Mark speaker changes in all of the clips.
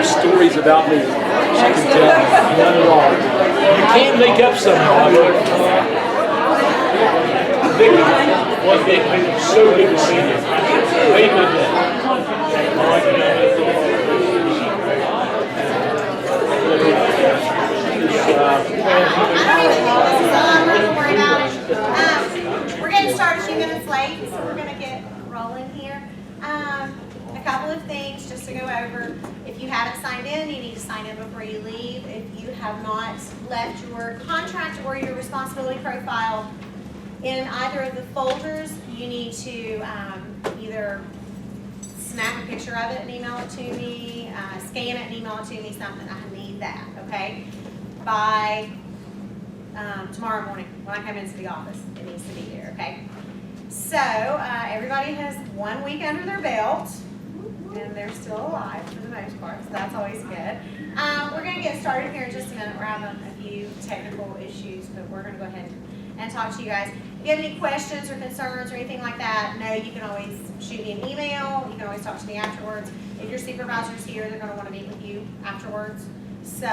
Speaker 1: no stories about me. She can tell me. None at all. You can make up some of it. Vicki, one thing, so good to see you. Way good day.
Speaker 2: We're getting started a few minutes late, so we're going to get rolling here. A couple of things just to go over. If you haven't signed in, you need to sign in before you leave. If you have not left your contract or your responsibility profile in either of the folders, you need to either snap a picture of it and email it to me, scan it and email it to me, something. I need that, okay? By tomorrow morning when I come into the office, it needs to be there, okay? So everybody has 1 week under their belt, and they're still alive for the most part, so that's always good. We're going to get started here in just a minute. We're having a few technical issues, but we're going to go ahead and talk to you guys. If you have any questions or concerns or anything like that, no, you can always shoot me an email. You can always talk to me afterwards. If your supervisor's here, they're going to want to meet with you afterwards. So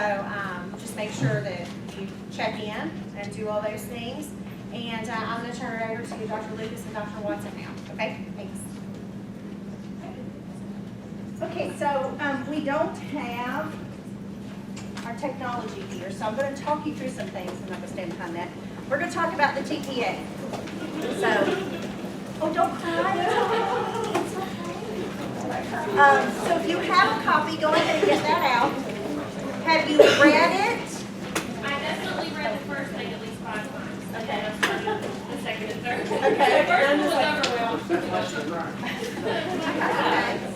Speaker 2: just make sure that you check in and do all those things. And I'm going to turn it over to Dr. Lucas and Dr. Watson now. Okay? Thanks.
Speaker 3: Okay, so we don't have our technology here, so I'm going to talk you through some things. I'm not going to stand behind that. We're going to talk about the TPA. So, oh, don't cry. It's okay. So if you have a copy, go ahead and get that out. Have you read it?
Speaker 4: I definitely read the first thing at least 5 times.
Speaker 3: Okay.
Speaker 4: The second and third.
Speaker 3: Okay.
Speaker 4: The first one was over well.
Speaker 3: Okay.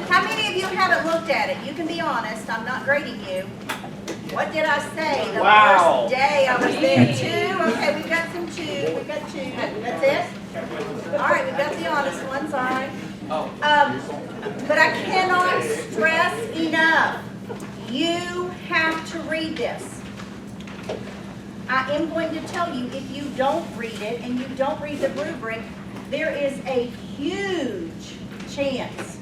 Speaker 3: How many of you haven't looked at it? You can be honest. I'm not grading you. What did I say the first day I was there? 2? Okay, we've got some 2. We've got 2. That's it? All right, we've got the honest ones. All right. But I cannot stress enough. You have to read this. I am going to tell you, if you don't read it and you don't read the rubric, there is a huge chance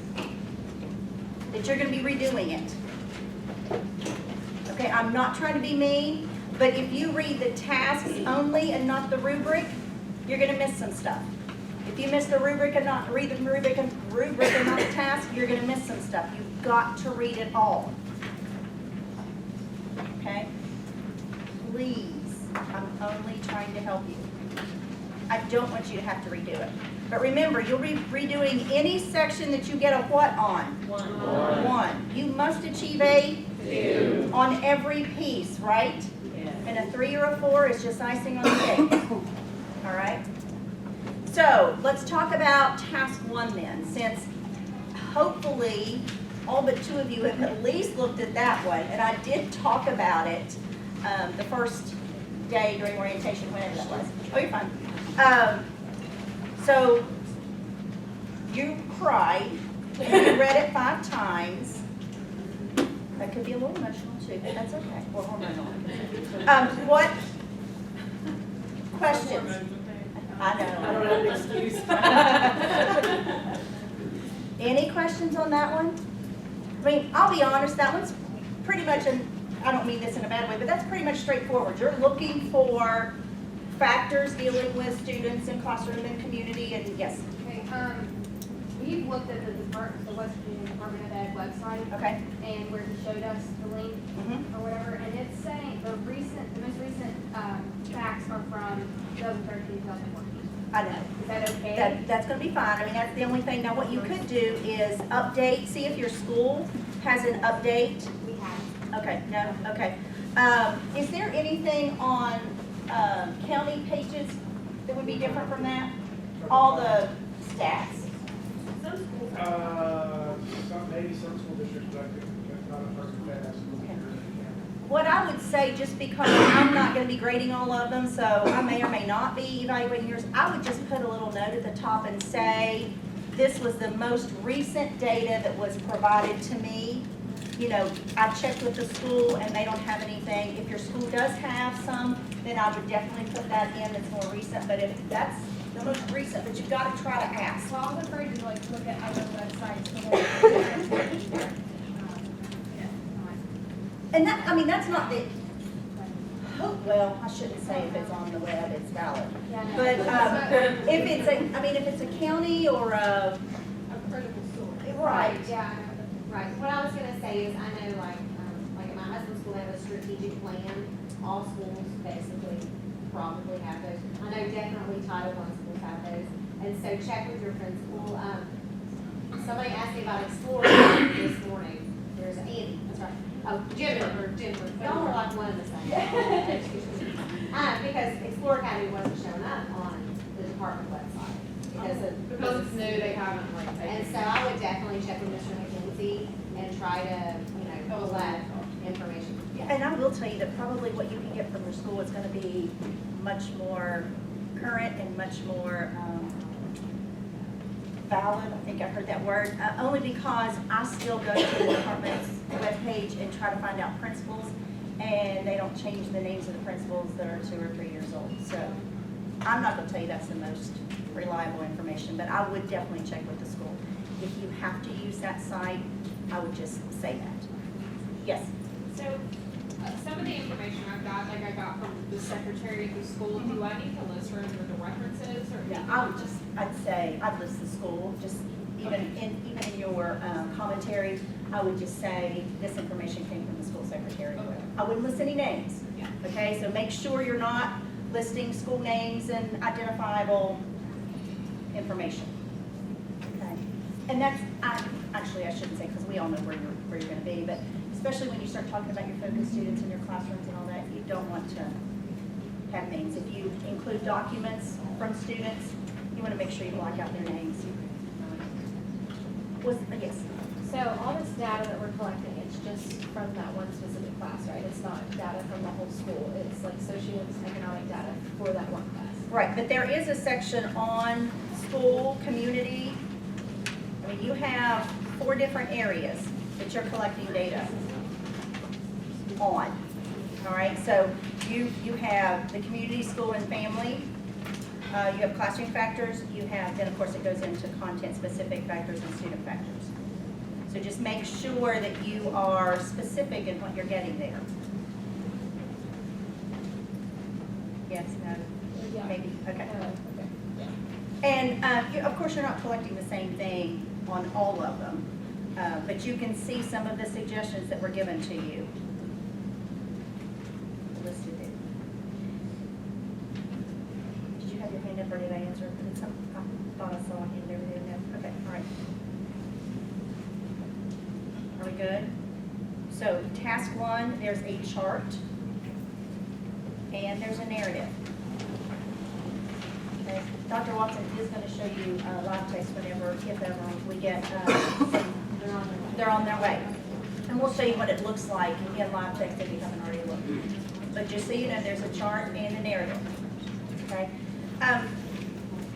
Speaker 3: that you're going to be redoing it. Okay, I'm not trying to be mean, but if you read the tasks only and not the rubric, you're going to miss some stuff. If you miss the rubric and not read the rubric and not the task, you're going to miss some stuff. You've got to read it all. Okay? Please, I'm only trying to help you. I don't want you to have to redo it. But remember, you'll be redoing any section that you get a what on? 1. You must achieve a 2 on every piece, right? Yes. And a 3 or a 4 is just icing on the cake. All right? So let's talk about task 1 then, since hopefully all but 2 of you have at least looked at that one, and I did talk about it the first day during orientation, whenever that was. Oh, you're fine. So you cried, and you read it 5 times. That could be a little emotional too, but that's okay. Or hormonal. What questions? I know. I don't have an excuse. Any questions on that one? I mean, I'll be honest, that one's pretty much, I don't mean this in a bad way, but that's pretty much straightforward. You're looking for factors dealing with students in classroom and community, and yes.
Speaker 5: Okay, we've looked at the West Virginia Department of Ed website.
Speaker 3: Okay.
Speaker 5: And where he showed us the link or whatever, and it's saying the most recent facts are from 2013, 2014.
Speaker 3: I know.
Speaker 5: Is that okay?
Speaker 3: That's going to be fine. I mean, that's the only thing. Now, what you could do is update, see if your school has an update.
Speaker 5: We have.
Speaker 3: Okay, no, okay. Is there anything on county pages that would be different from that? All the stats?
Speaker 6: Maybe some school districts, but I think that's not a perfect fast.
Speaker 3: What I would say, just because I'm not going to be grading all of them, so I may or may not be evaluating yours, I would just put a little note at the top and say, this was the most recent data that was provided to me. You know, I've checked with the school and they don't have anything. If your school does have some, then I would definitely put that in that's more recent. But if that's the most recent, but you've got to try to ask.
Speaker 5: So I was afraid to like look at other websites.
Speaker 3: And that, I mean, that's not the, oh, well, I shouldn't say if it's on the web, it's valid.
Speaker 5: Yeah, no.
Speaker 3: But if it's a, I mean, if it's a county or a,
Speaker 4: A critical source.
Speaker 3: right,
Speaker 5: Yeah, I know.
Speaker 2: Right, what I was gonna say is, I know like at my husband's school, they have a strategic plan. All schools basically probably have those. I know definitely Title I schools have those. And so check with your principal. Somebody asked me about Explorer this morning. There's Andy, that's right. Oh, Jennifer. Y'all are like one and the same. Because Explorer Academy wasn't showing up on the department website.
Speaker 4: Because it's new, they haven't like
Speaker 2: And
Speaker 4: taken.
Speaker 2: so I would definitely check with Mr. McKenzie and try to, collect information.
Speaker 3: and I will tell you that probably what you can get from your school is gonna be much more current and much more, valid, I think I heard that word, only because I still go to the department's webpage and try to find out principals, and they don't change the names of the principals that are 2 or 3 years old. So I'm not gonna tell you that's the most reliable information, but I would definitely check with the school. If you have to use that site, I would just say that. Yes?
Speaker 4: So, some of the information I've got, like I got from the secretary of the school, do I need to list her under the references or?
Speaker 3: Yeah, I would just, I'd say, I'd list the school, just even in your commentary, I would just say, this information came from the school secretary.
Speaker 4: Okay.
Speaker 3: I wouldn't list any names.
Speaker 4: Yeah.
Speaker 3: Okay, so make sure you're not listing school names and identifiable information. Okay, and that's, actually, I shouldn't say, because we all know where you're gonna be, but especially when you start talking about your focus students in your classrooms and all that, you don't want to have names. If you include documents from students, you want to make sure you block out their names. Yes?
Speaker 7: So all this data that we're collecting, it's just from that one specific class, right? It's not data from the whole school. It's like socioeconomic data for that one class.
Speaker 3: Right, but there is a section on school, community. I mean, you have 4 different areas that you're collecting data on. All right, so you have the community, school, and family. You have classroom factors. You have, then of course it goes into content-specific factors and student factors. So just make sure that you are specific in what you're getting there. Yes, no,
Speaker 7: Yeah.
Speaker 3: maybe, okay.
Speaker 7: Okay.
Speaker 3: And of course, you're not collecting the same thing on all of them, but you can see some of the suggestions that were given to you. Listed there. Did you have your hand up or did I answer? Did some, I thought I saw a hand over there. No? Okay, all right. Are we good? So task 1, there's a chart and there's a narrative. Okay. Dr. Watson is going to show you live text whenever, if ever, we get, they're on their way. And we'll show you what it looks like in live text if you haven't already looked. But just so you know, there's a chart and a narrative. Okay.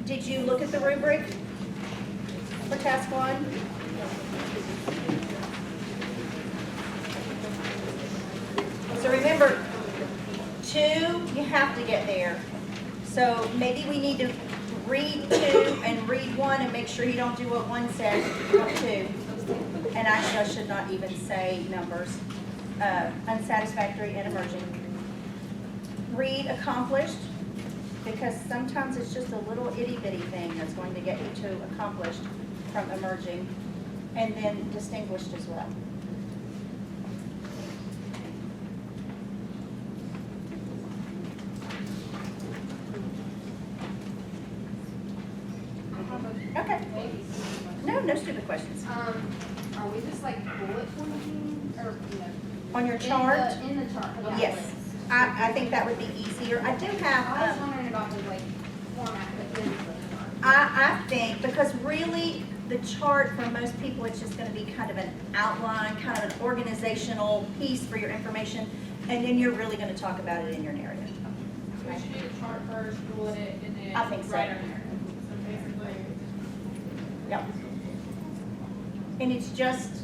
Speaker 3: Did you look at the rubric for task 1? So remember, 2, you have to get there. So maybe we need to read 2 and read 1 and make sure you don't do what 1 says, not 2. And actually, I should not even say numbers. Unsatisfactory and emerging. Read accomplished, because sometimes it's just a little itty bitty thing that's going to get you to accomplished from emerging. And then distinguished as well. Okay. No stupid questions.
Speaker 5: Are we just like bullet pointing or,
Speaker 3: On your chart,
Speaker 5: In the chart. yeah,
Speaker 3: yes.
Speaker 5: like-
Speaker 3: I think that would be easier. I do
Speaker 5: I was
Speaker 3: have,
Speaker 5: wondering about the like format within the chart.
Speaker 3: I think, because really, the chart for most people, it's just gonna be kind of an outline, kind of an organizational piece for your information, and then you're really gonna talk about it in your narrative.
Speaker 4: So we should do the chart first, bullet it, and then
Speaker 3: I think so.
Speaker 4: write our narrative. So basically,
Speaker 3: Yep. And it's just,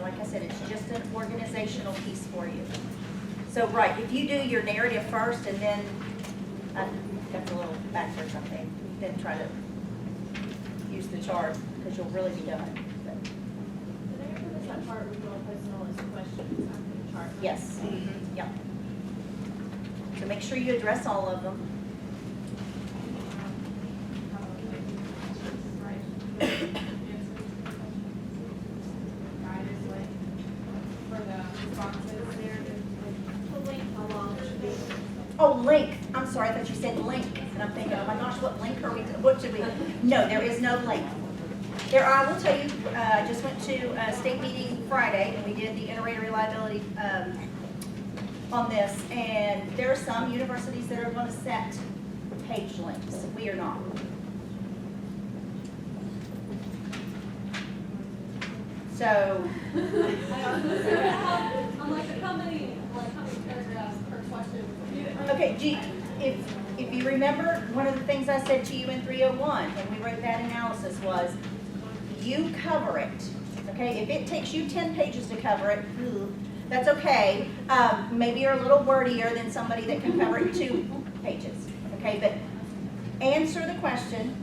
Speaker 3: like I said, it's just an organizational piece for you. So, right, if you do your narrative first and then, that's a little backwards, I think, then try to use the chart, because you'll really be done. But-
Speaker 7: Did I ever miss that part where you all posted all those questions after the chart?
Speaker 3: Yes. Yep. So make sure you address all of them.
Speaker 4: For the responses there,
Speaker 7: The link, how long should be?
Speaker 3: Oh, link. I'm sorry, I thought you said link. And I'm thinking, oh my gosh, what link are we, what should we? No, there is no link. I will tell you, I just went to a state meeting Friday and we did the iterator reliability on this. And there are some universities that are going to set page links. We are not. So,
Speaker 7: I'm like, how many paragraphs per question?
Speaker 3: okay, if you remember, one of the things I said to you in 301 when we wrote that analysis was, you cover it, okay? If it takes you 10 pages to cover it, that's okay. Maybe you're a little wordier than somebody that can cover it in 2 pages, okay? But answer the question,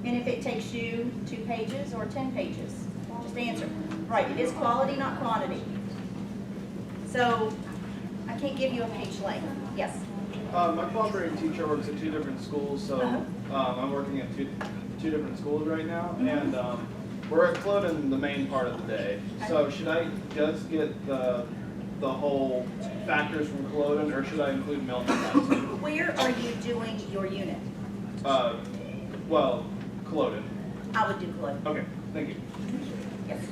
Speaker 3: and if it takes you 2 pages or 10 pages, just answer. Right, it is quality, not quantity. So, I can't give you a page length. Yes?
Speaker 8: My cooperating teacher works at 2 different schools, so I'm working at two different schools right now, and we're at Cloden the main part of the day. So should I just get the whole factors from Cloden, or should I include Milton?
Speaker 3: Where are you doing your unit?
Speaker 8: Well, Cloden.
Speaker 3: I would do Cloden.
Speaker 8: Okay, thank you.
Speaker 3: Yes.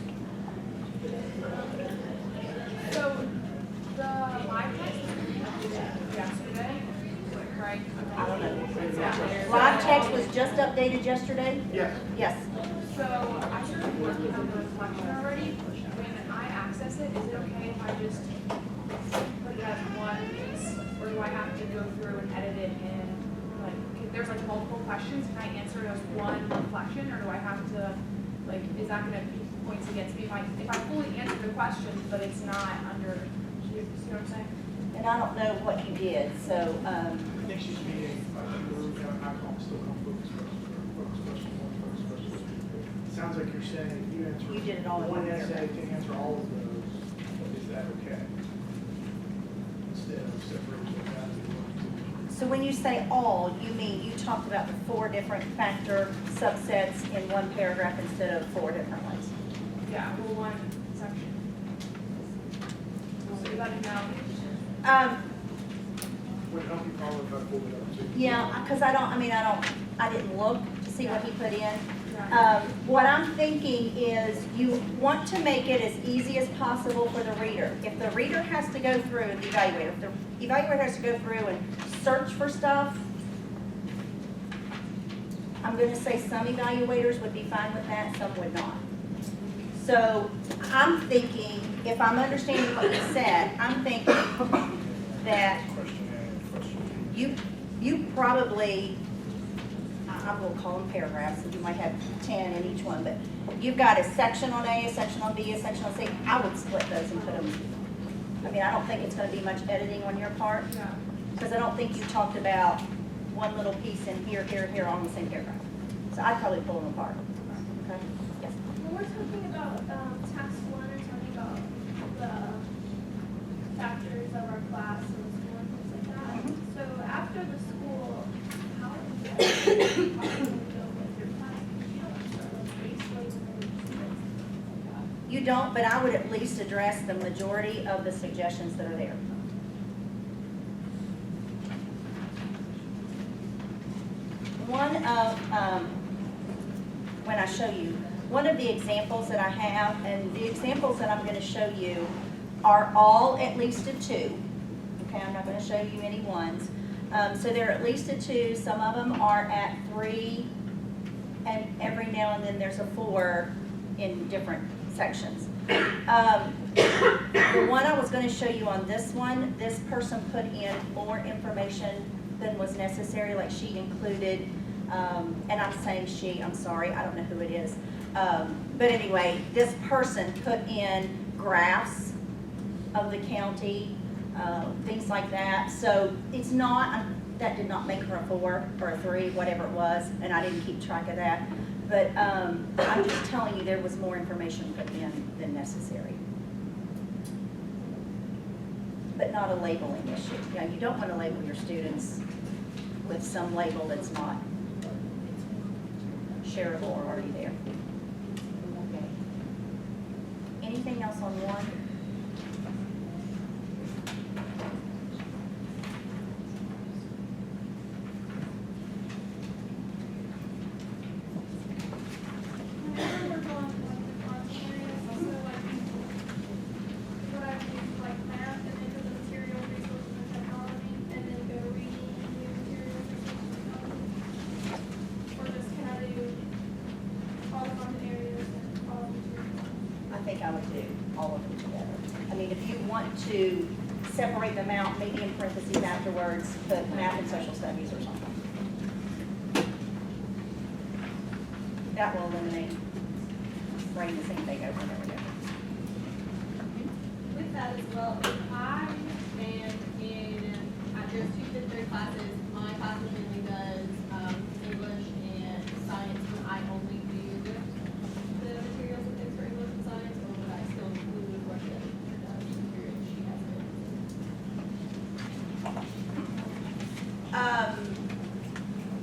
Speaker 4: So, the live text yesterday, right?
Speaker 3: I don't know.
Speaker 4: Yeah.
Speaker 3: Live text was just updated yesterday?
Speaker 6: Yes.
Speaker 3: Yes.
Speaker 4: So, I started working on the reflection already. When I access it, is it okay if I just put it as one piece? Or do I have to go through and edit it in, like, if there's like multiple questions, can I answer it as one reflection? Or do I have to, like, is that gonna be points against me if I fully answer the question, but it's not under, you see what I'm saying?
Speaker 3: And I don't know what you did, so,
Speaker 6: I think she's meaning, we're going to still come focus question, focus question. It sounds like you're saying you answer
Speaker 3: You did it all in one
Speaker 6: one essay
Speaker 3: paragraph.
Speaker 6: to answer all of those. Is that okay? Instead of separating them out into one,
Speaker 3: so when you say all, you mean you talked about the 4 different factor subsets in one paragraph instead of 4 different ones?
Speaker 4: Yeah, well, one section. So you let me know.
Speaker 6: Would help you follow if I pulled it up too.
Speaker 3: Yeah, because I didn't look to see what he put in.
Speaker 4: Yeah.
Speaker 3: What I'm thinking is you want to make it as easy as possible for the reader. If the reader has to go through, the evaluator, if the evaluator has to go through and search for stuff, I'm going to say some evaluators would be fine with that, some would not. So I'm thinking, if I'm understanding what you said, I'm thinking that you probably, I will call them paragraphs, and you might have 10 in each one, but you've got a section on A, a section on B, a section on C. I would split those and put them, I don't think it's going to be much editing on your part,
Speaker 4: Yeah.
Speaker 3: because I don't think you talked about one little piece in here, here, here on the same paragraph. So I'd probably pull them apart. Okay? Yes.
Speaker 7: When we're talking about task 1 and talking about the factors of our class and the school and things like that. So after the school, how do you go with your class? You don't start with baselines and students.
Speaker 3: You don't, but I would at least address the majority of the suggestions that are there. One of, when I show you, one of the examples that I have, and the examples that I'm going to show you are all at least a 2. Okay, I'm not going to show you any ones. So they're at least a 2. Some of them are at 3, and every now and then there's a 4 in different sections. The one I was going to show you on this one, this person put in more information than was necessary, like she included, and I'm saying she, I'm sorry, I don't know who it is. But anyway, this person put in graphs of the county, things like that. So it's not, that did not make her a 4 or a 3, whatever it was, and I didn't keep track of that. But I'm just telling you there was more information put in than necessary. but not a labeling issue. You know, you don't want to label your students with some label that's not shareable or already there. Okay. Anything else on one?
Speaker 7: Whenever we're going to like the content areas, also like what I do, like math, and then go to material resources and technology, and then go reading, new material resources and technology. Or just can I do all the content areas and all of the material?
Speaker 3: I think I would do all of them together. I mean, if you want to separate them out, maybe in parentheses afterwards, put math and social studies or something. That will eliminate writing the same thing over and over again.
Speaker 9: With that as well, if I am in, there's 2 fifth grade classes, my class mainly does English and science, would I only do the materials and things for English and science, or would I still include what the materials she has been?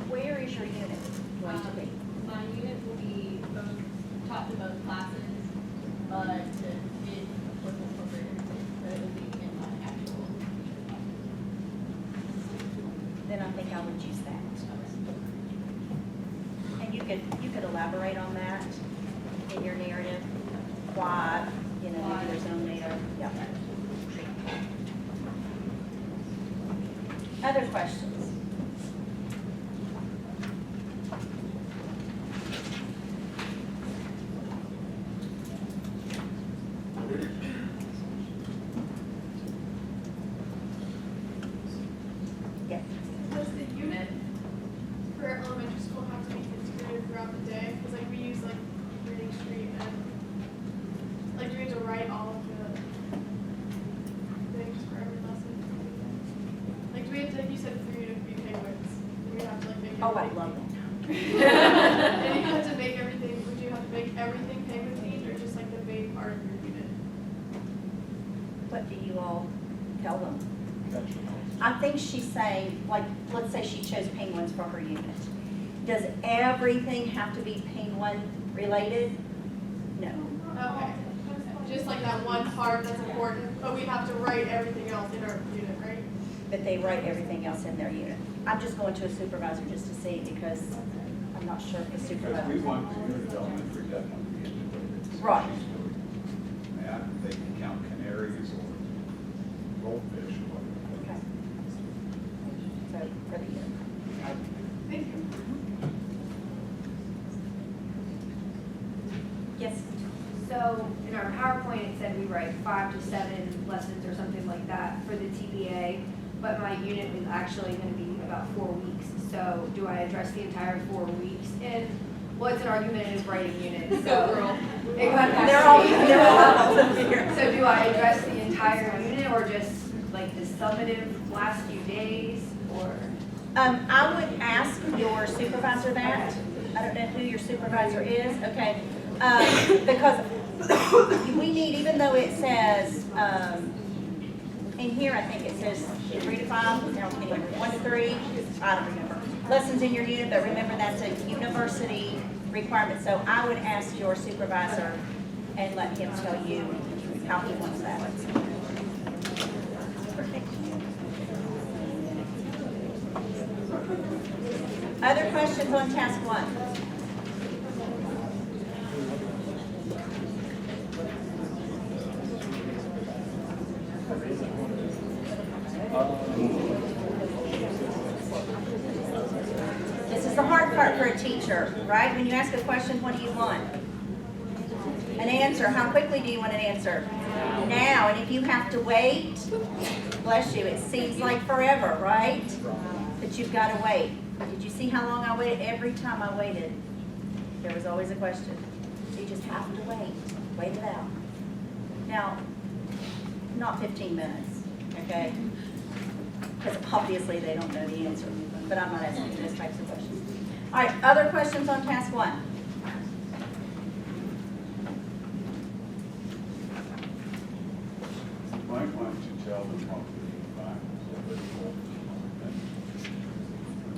Speaker 3: Where is your unit going to be?
Speaker 9: My unit will be both, taught to both classes, but it was incorporated, so it will be in my actual.
Speaker 3: Then I think I would use that. And you could elaborate on that in your narrative, why, you know, maybe there's no data. Yeah. Other questions? Yes.
Speaker 7: Does the unit for elementary school have to be integrated throughout the day? Because like we use like reading street and like do we have to write all of the things for every lesson? Like do we have to, like you said, for you to be penguins, do we have to like make
Speaker 3: Oh, I
Speaker 7: everything?
Speaker 3: love that.
Speaker 7: And you have to make everything, would you have to make everything penguin themed or just like the main part of your unit?
Speaker 3: What do you all tell them? I think she's saying, like, let's say she chose penguins for her unit. Does everything have to be penguin related? No.
Speaker 7: Okay. Just like that one part that's important, but we have to write everything else in our unit, right?
Speaker 3: But they write everything else in their unit. I'm just going to a supervisor just to see because I'm not sure if the
Speaker 10: Because we
Speaker 3: supervisor.
Speaker 10: want the unit elementary definitely to be integrated.
Speaker 3: Right.
Speaker 10: And they can count canaries or goldfish or whatever.
Speaker 3: Okay. So for the unit.
Speaker 7: Thank you.
Speaker 3: Yes.
Speaker 5: So in our PowerPoint, it said we write 5 to 7 lessons or something like that for the TPA, but my unit is actually going to be about 4 weeks. So do I address the entire 4 weeks? And what's an argumentative writing unit? So it kind of has
Speaker 3: They're
Speaker 5: to
Speaker 3: all,
Speaker 5: be-
Speaker 3: they're all here.
Speaker 5: So do I address the entire unit or just like the summative last few days or?
Speaker 3: I would ask your supervisor that. I don't know who your supervisor is, okay? Because we need, even though it says, in here, I think it says 3 to 5, now, 1 to 3, I don't remember. Lessons in your unit, but remember that's a university requirement. So I would ask your supervisor and let him tell you how he wants that. Other questions on task 1? This is the hard part for a teacher, right? When you ask a question, what do you want? An answer. How quickly do you want an answer? Now. And if you have to wait, bless you, it seems like forever, right? But you've got to wait. Did you see how long I waited? Every time I waited, there was always a question. You just have to wait. Wait it out. Now, not 15 minutes, okay? Because obviously they don't know the answer, but I'm not asking you those types of questions. All right, other questions on task 1?
Speaker 10: My going to tell them what we need back.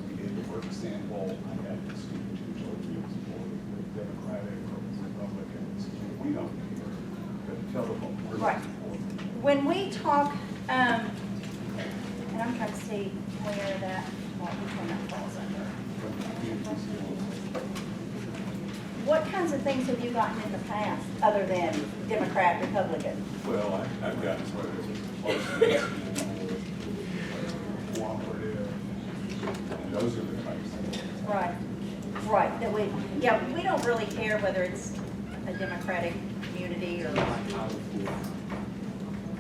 Speaker 10: We did a work sample. I had the student who told me it was for the Democratic or Republicans. We don't care, but tell them what we're
Speaker 3: Right.
Speaker 10: looking for.
Speaker 3: When we talk, and I'm trying to see where that, which one that falls under.
Speaker 10: From the community schools.
Speaker 3: What kinds of things have you gotten in the past, other than Democrat, Republican?
Speaker 10: Well, I've gotten whether it's cooperative, and those are the types of things.
Speaker 3: Right, right, that we, yeah, we don't really care whether it's a Democratic community or,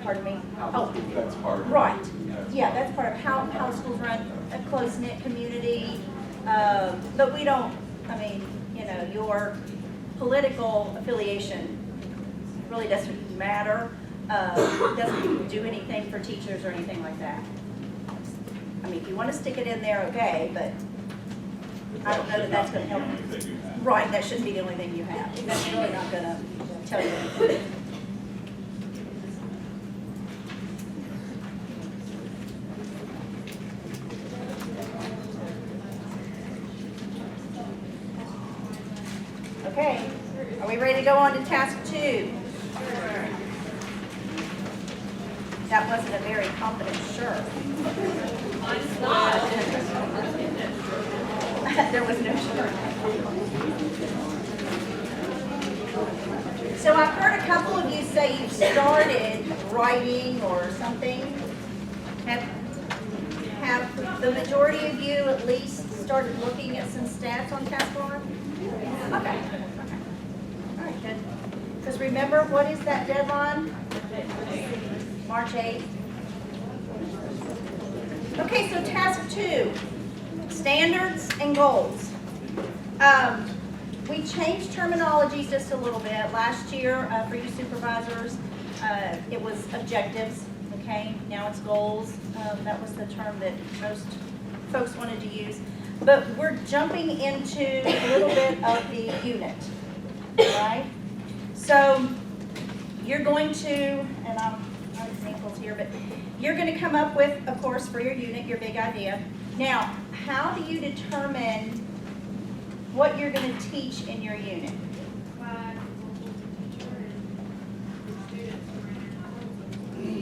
Speaker 3: pardon me? Oh,
Speaker 10: That's part of it.
Speaker 3: right,
Speaker 10: That's
Speaker 3: yeah,
Speaker 10: part
Speaker 3: that's part of how schools run a close-knit community. But we don't, I mean, you know, your political affiliation really doesn't matter, doesn't do anything for teachers or anything like that. I mean, if you want to stick it in there, okay, but I don't know that that's going to help.
Speaker 10: the only thing you have.
Speaker 3: Right, that shouldn't be the only thing you have. That's really not going to tell you anything. Okay, are we ready to go on to task 2? That wasn't a very confident sure. There was no sure. So I've heard a couple of you say you've started writing or something. Have the majority of you at least started looking at some stats on task 1? Okay. All right, good. Because remember, what is that deadline? March 8th. Okay, so task 2, standards and goals. We changed terminologies just a little bit. Last year, for you supervisors, it was objectives, okay? Now it's goals. That was the term that most folks wanted to use. But we're jumping into a little bit of the unit, all right? So you're going to, and I'm not examples here, but you're going to come up with, of course, for your unit, your big idea. Now, how do you determine what you're going to teach in your unit?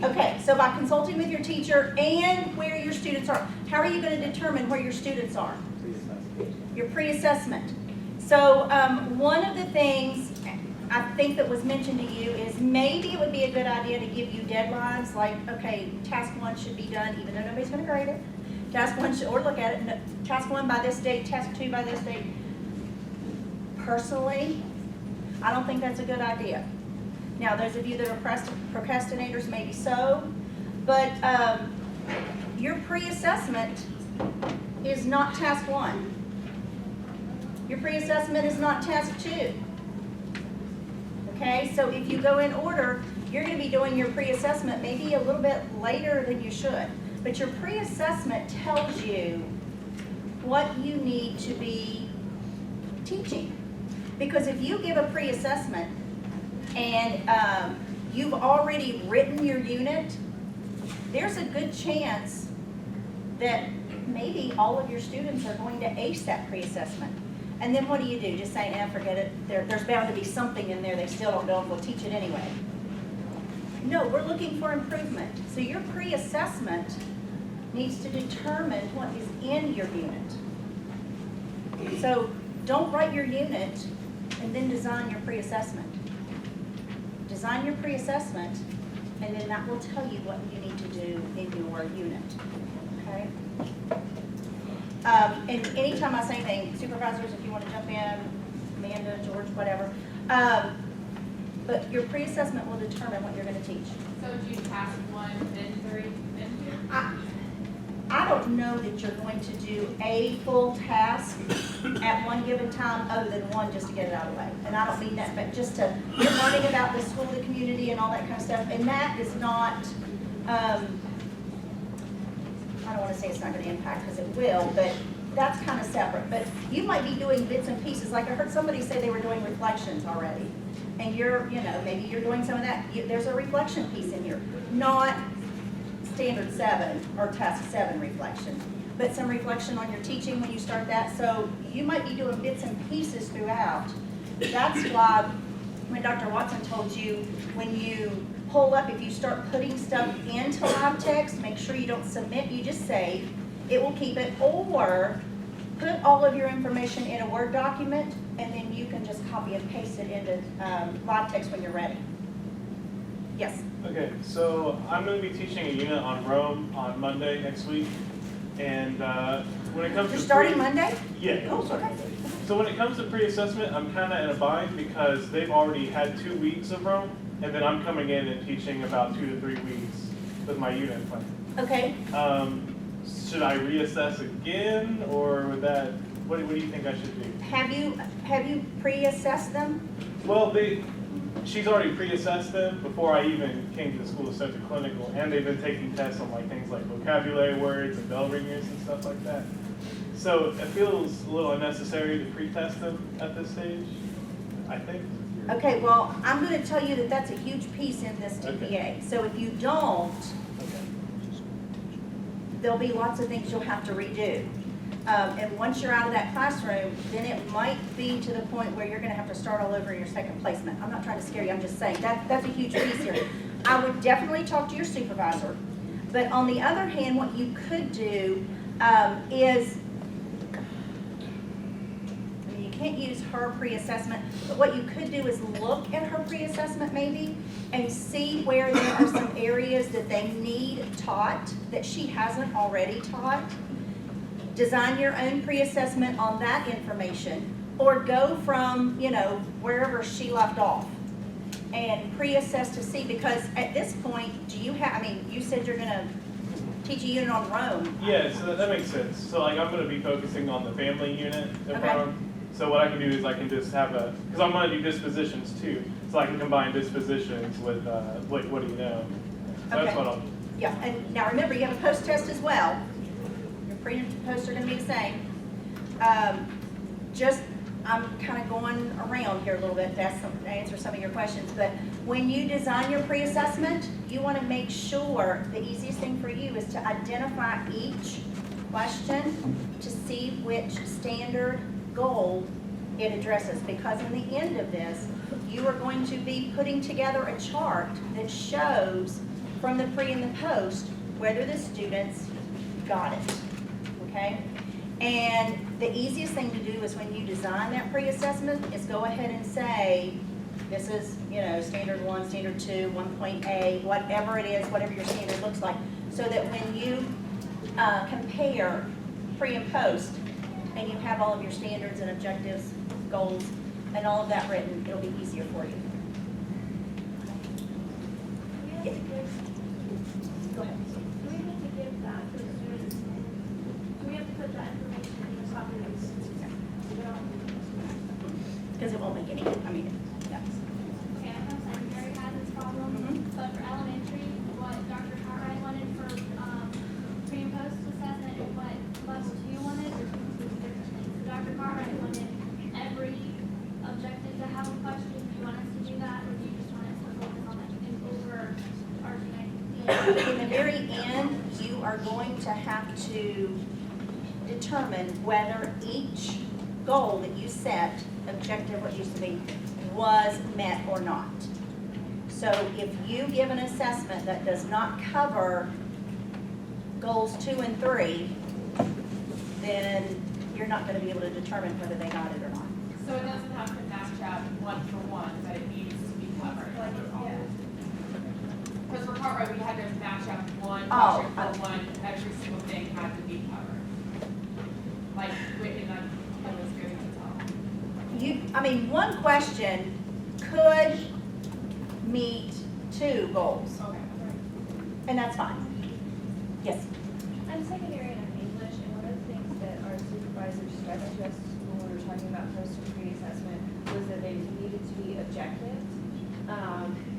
Speaker 3: Okay, so by consulting with your teacher and where your students are, how are you going to determine where your students are? Your pre-assessment. So one of the things I think that was mentioned to you is maybe it would be a good idea to give you deadlines, like, okay, task 1 should be done, even though nobody's going to grade it. Task 1 should, or look at it, task 1 by this date, task 2 by this date. Personally, I don't think that's a good idea. Now, those of you that are procrastinators, maybe so, but your pre-assessment is not task 1. Your pre-assessment is not task 2. Okay, so if you go in order, you're going to be doing your pre-assessment maybe a little bit later than you should. But your pre-assessment tells you what you need to be teaching. Because if you give a pre-assessment and you've already written your unit, there's a good chance that maybe all of your students are going to ace that pre-assessment. And then what do? Just say, forget it. There's bound to be something in there they still don't know if we'll teach it anyway. No, we're looking for improvement. So your pre-assessment needs to determine what is in your unit. So don't write your unit and then design your pre-assessment. Design your pre-assessment, and then that will tell you what you need to do in your unit. Okay? And anytime I say anything, supervisors, if you want to jump in, Amanda, George, whatever, but your pre-assessment will determine what you're going to teach.
Speaker 9: So do task 1, then 3, then 2?
Speaker 3: I don't know that you're going to do a full task at one given time other than one just to get it out of the way. And I don't mean that, but just to, you're learning about the school, the community, and all that kind of stuff. And that is not, I don't want to say it's not going to impact, because it will, but that's kind of separate. But you might be doing bits and pieces. Like I heard somebody say they were doing reflections already. And you're, maybe you're doing some of that. There's a reflection piece in here. Not standard 7 or task 7 reflection, but some reflection on your teaching when you start that. So you might be doing bits and pieces throughout. That's why when Dr. Watson told you, when you pull up, if you start putting stuff into live text, make sure you don't submit, you just save. It will keep it, or put all of your information in a Word document, and then you can just copy and paste it into live text when you're ready. Yes?
Speaker 11: Okay, so I'm going to be teaching a unit on Rome on Monday next week, and when it comes to
Speaker 3: You're starting Monday?
Speaker 11: Yeah.
Speaker 3: Cool,
Speaker 11: starting
Speaker 3: okay.
Speaker 11: Monday. So when it comes to pre-assessment, I'm kind of in a bind because they've already had 2 weeks of Rome, and then I'm coming in and teaching about 2 to 3 weeks with my unit plan.
Speaker 3: Okay.
Speaker 11: Should I reassess again, or would that? What do you think I should do?
Speaker 3: Have you pre-assessed them?
Speaker 11: Well, she's already pre-assessed them before I even came to the school to start the clinical, and they've been taking tests on like things like vocabulary words and bell ringers and stuff like that. So it feels a little unnecessary to pre-test them at this stage, I think.
Speaker 3: Okay, well, I'm going to tell you that that's a huge piece in this TPA.
Speaker 11: Okay.
Speaker 3: So if you don't,
Speaker 11: Okay.
Speaker 3: there'll be lots of things you'll have to redo. And once you're out of that classroom, then it might be to the point where you're going to have to start all over in your second placement. I'm not trying to scare you, I'm just saying that's a huge piece here. I would definitely talk to your supervisor. But on the other hand, what you could do is, I mean, you can't use her pre-assessment, but what you could do is look at her pre-assessment maybe and see where there are some areas that they need taught that she hasn't already taught. Design your own pre-assessment on that information, or go from, wherever she left off and pre-assess to see, because at this point, do you have, I mean, you said you're gonna teach a unit on Rome.
Speaker 11: Yeah, so that makes sense. So like I'm going to be focusing on the family unit of
Speaker 3: Okay.
Speaker 11: Rome. So what I can do is I can just have because I'm going to do dispositions too. So I can combine dispositions with like what do you know. So
Speaker 3: Okay.
Speaker 11: that's what I'll do.
Speaker 3: Yeah, and now remember, you have a post-test as well. Your pre and post are gonna be the same. I'm kind of going around here a little bit to answer some of your questions, but when you design your pre-assessment, you want to make sure the easiest thing for you is to identify each question to see which standard goal it addresses, because in the end of this, you are going to be putting together a chart that shows from the pre and the post whether the students got it, okay? And the easiest thing to do is when you design that pre-assessment is go ahead and say, this is, standard 1, standard 2, 1.A, whatever it is, whatever your standard looks like, so that when you compare pre and post, and you have all of your standards and objectives, goals, and all of that written, it'll be easier for you. Yeah. Go ahead.
Speaker 7: Do we need to give that to the students? Do we have to put that information in the copy notes?
Speaker 3: Because it won't make any, yeah.
Speaker 12: Okay, I know secondary has its problem, but for elementary, what Dr. Cartwright wanted for pre and post assessment and what level 2 wanted are two completely different things. So Dr. Cartwright wanted every objective to have a question. Do you want us to do that, or do you just want us to focus on like an overarching idea?
Speaker 3: In the very end, you are going to have to determine whether each goal that you set, objective what used to be, was met or not. So if you give an assessment that does not cover goals 2 and 3, then you're not going to be able to determine whether they got it or not.
Speaker 9: So it doesn't have to match up 1-for-1, but it needs to be covered. Because for Cartwright, we had to match up one
Speaker 3: Oh,
Speaker 9: question for one, every single thing had to be covered. Like, written on, it was very detailed.
Speaker 3: One question could meet 2 goals,
Speaker 9: Okay.
Speaker 3: and that's fine. Yes?
Speaker 4: I'm secondary in English, and one of the things that our supervisor stressed to us when we were talking about post and pre-assessment was that they needed to be objective.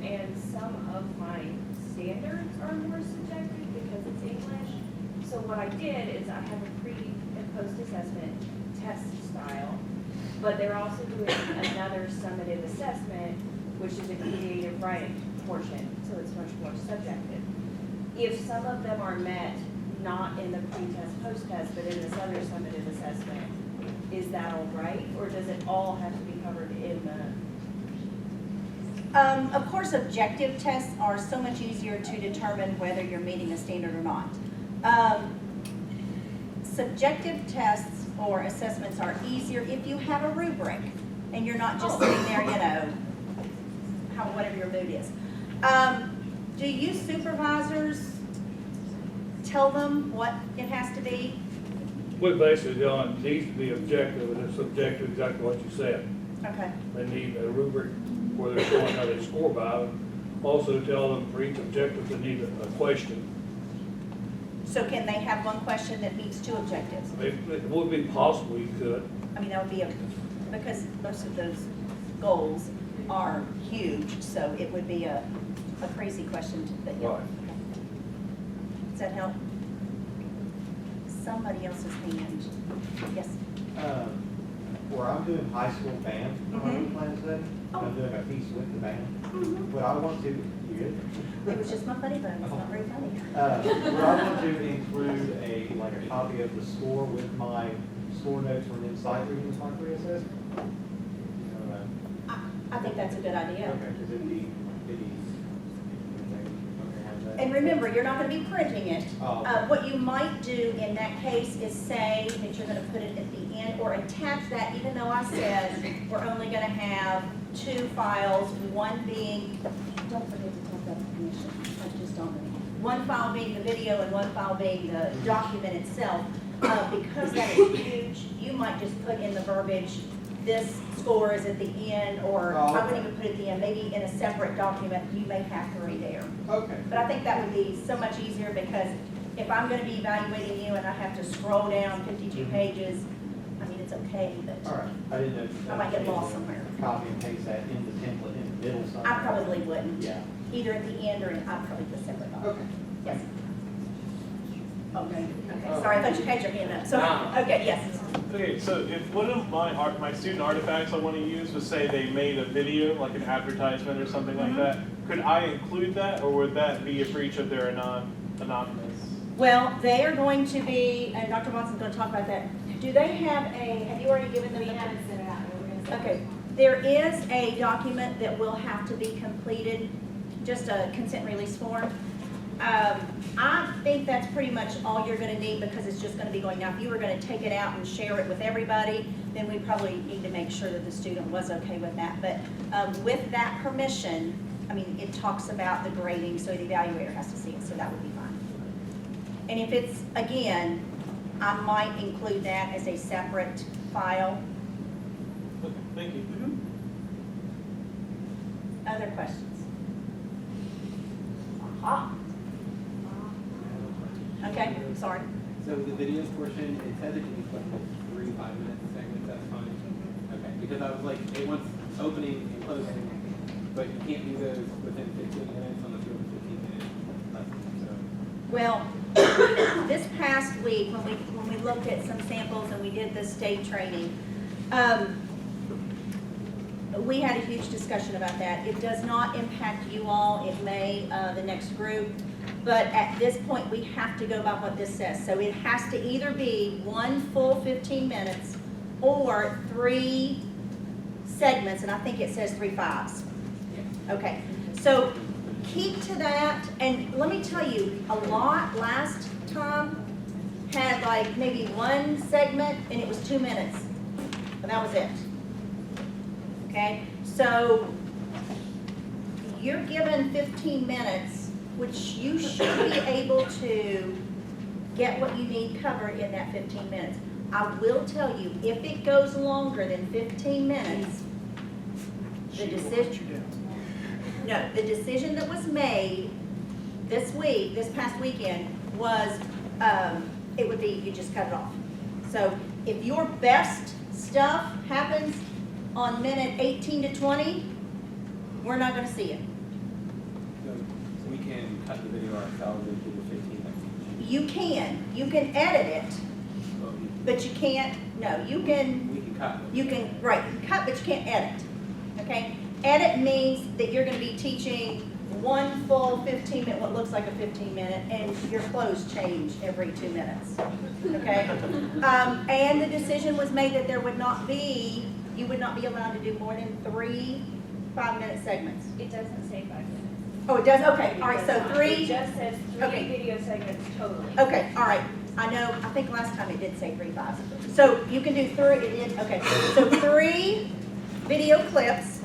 Speaker 4: And some of my standards are more subjective because it's English. So what I did is I have a pre and post assessment test style, but they're also doing another summative assessment, which is a creative writing portion, so it's much more subjective.
Speaker 3: if some of them are met, not in the pre-test, post-test, but in this other summative assessment, is that all right? Or does it all have to be covered in the? Of course, objective tests are so much easier to determine whether you're meeting a standard or not. Subjective tests or assessments are easier if you have a rubric and you're not just sitting there, whatever your mood is. Do you supervisors tell them what it has to be?
Speaker 1: We basically tell them it needs to be objective, and it's subjective, exactly what you said.
Speaker 3: Okay.
Speaker 1: They need a rubric where they're showing how they score by. Also tell them for each objective they need a question.
Speaker 3: So can they have one question that meets two objectives?
Speaker 1: It would be possible you could.
Speaker 3: I mean, that would be because most of those goals are huge, so it would be a crazy question that you.
Speaker 1: Right.
Speaker 3: Does that help? Somebody else's hand. Yes.
Speaker 13: Where I'm doing high school band, plan study, I'm doing a piece with the band. What I want to, you good?
Speaker 3: It was just my funny bone, it's not very funny.
Speaker 13: What I want to include a copy of the score with my score notes from inside reading my pre-assessment.
Speaker 3: I think that's a good idea.
Speaker 13: Okay, because it'd be.
Speaker 3: And remember, you're not going to be printing it.
Speaker 13: Oh.
Speaker 3: What you might do in that case is say that you're going to put it at the end or attach that, even though I said we're only going to have 2 files, one being, don't forget to talk about the commission, I just don't know. One file being the video and one file being the document itself. Because that is huge, you might just put in the verbiage, this score is at the end, or I wouldn't even put it at the end, maybe in a separate document, you may have to read there.
Speaker 13: Okay.
Speaker 3: But I think that would be so much easier because if I'm going to be evaluating you and I have to scroll down 52 pages, I mean, it's okay, but
Speaker 13: All right, I didn't know.
Speaker 3: I might get lost somewhere.
Speaker 13: Copy and paste that in the template in the middle somewhere.
Speaker 3: I probably wouldn't.
Speaker 13: Yeah.
Speaker 3: Either at the end or I'd probably put separate document.
Speaker 13: Okay.
Speaker 3: Yes. Okay, sorry, I thought you had your hand up. So, okay, yes.
Speaker 11: Okay, so if one of my student artifacts I want to use was say they made a video, like an advertisement or something like that, could I include that, or would that be a breach of their anonymous?
Speaker 3: Well, they are going to be, and Dr. Watson's going to talk about that. Do they have have you already given them?
Speaker 5: We haven't sent it out, we're gonna send it.
Speaker 3: Okay, there is a document that will have to be completed, just a consent release form. I think that's pretty much all you're going to need because it's just going to be going. Now, if you were going to take it out and share it with everybody, then we probably need to make sure that the student was okay with that. But with that permission, I mean, it talks about the grading, so the evaluator has to see it, so that would be fine. And if it's, again, I might include that as a separate file.
Speaker 11: Okay, thank you.
Speaker 3: Other questions? Aha. Okay, sorry.
Speaker 14: So the video portion, it says it can be put in 3 5-minute segments, that's fine. Okay, because I was like, it wants opening and closing, but you can't do those within 15 minutes unless you have a 15-minute lesson, so.
Speaker 3: Well, this past week, when we looked at some samples and we did the state training, we had a huge discussion about that. It does not impact you all. It may the next group. But at this point, we have to go by what this says. So it has to either be 1 full 15 minutes or 3 segments, and I think it says 3 5s. Okay, so keep to that. And let me tell you, a lot last time had like maybe 1 segment and it was 2 minutes. And that was it. Okay, so you're given 15 minutes, which you should be able to get what you need covered in that 15 minutes. I will tell you, if it goes longer than 15 minutes, the decision that was made this week, this past weekend, was it would be you just cut it off. So if your best stuff happens on minute 18 to 20, we're not going to see it.
Speaker 14: So we can cut the video ourselves into the 15 minutes.
Speaker 3: You can edit it, but you can't, no, you can.
Speaker 14: We can cut.
Speaker 3: You can, right, cut, but you can't edit, okay? Edit means that you're going to be teaching one full 15-minute, what looks like a 15-minute, and your clothes change every 2 minutes, okay? And the decision was made that there would not be, you would not be allowed to do more than 3 5-minute segments.
Speaker 4: It doesn't say 5 minutes.
Speaker 3: Oh, it does, okay, all right, so
Speaker 4: It
Speaker 3: 3,
Speaker 4: just says 3
Speaker 3: Okay.
Speaker 4: video segments totally.
Speaker 3: okay, all right. I know, I think last time it did say 3 5. So you can do 3, it did, okay. So 3 video clips